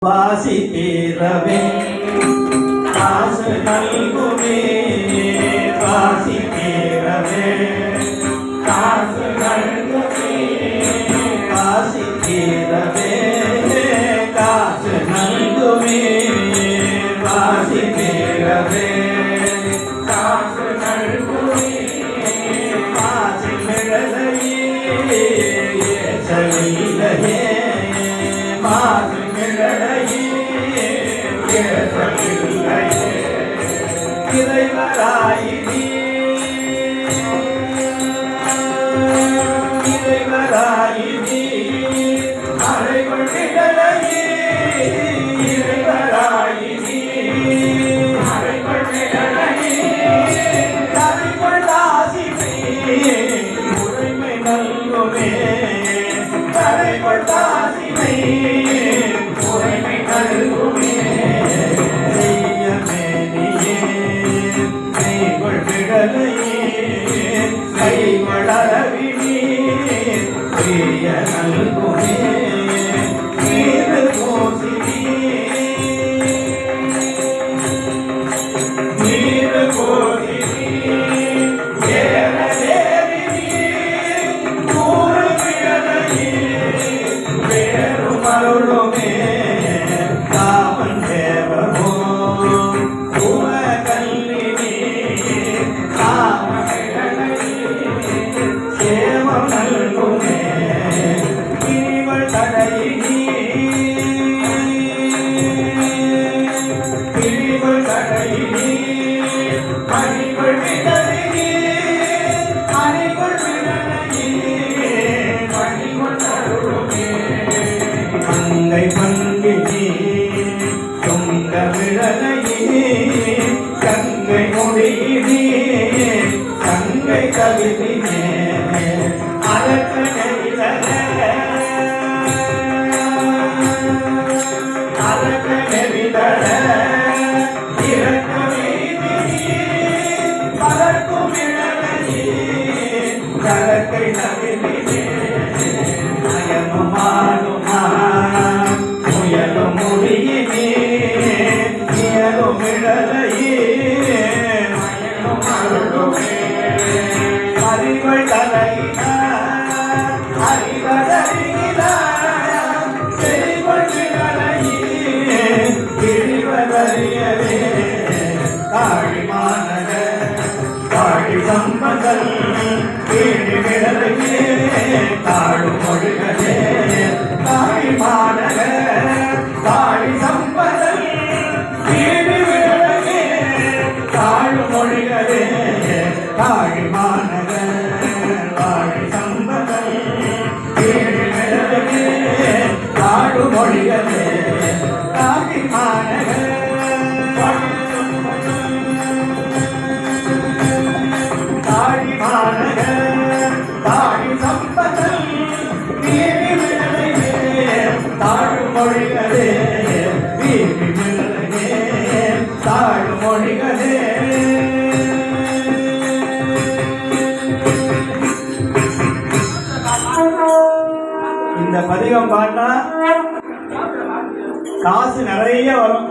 வாசி தீரவே காசு நல்குமே வாசி தீரவே காசு நல்குமே வாசி தீரவே காசு நல்குமே வாசி தீரவே காசு நல்குமே வாசி மிழலையே சலிலையே மாசு இறைவராயினி இறைவராயினி அறைகள் நிழலையே இறைவராயினி அறைகள் நிழலையே அறைகள் ஆசிமே உரிமை நல்குமே அறைகள் ஆசிமே உரிமை நல்குமே கைவளவினி பிரிய நல்குமே நீரு போசினி நீரு போசினி ஏறி நூறு பிழலையே வேறு மருளுமே காமன் தேவமோ உம கல்லினி காம நல்குமே இனிவள் தடையினி இனிவள் தடையினி அணிகள் விடலினி அணிகள் விடலையே அணிகள் தருளுமே கங்கை பங்கினி தொங்க விடலையே கங்கை மொழியினி கங்கை கவிதினே அறிவள் தலையினா அறிவதறியினா செறிவள் விடலையே கிழிவதறியவே காழி மாநக காழி சம்பதல் கீழி விடலையே காழு மொழிகளே காழி மாநக காழி சம்பதல் கீழி விடலையே காழு மொழிகளே காழி மாநக காழி சம்பதல் கீழி விடலையே காழு மொழிகளே காழி மாநக காழி மாநக காழி சம்பதல் கீழி விடலையே காழு மொழிகளே கீழி விடலையே காழு மொழிகளே. இந்த பதிகம் பாட்டா காசு நிறைய வரும்.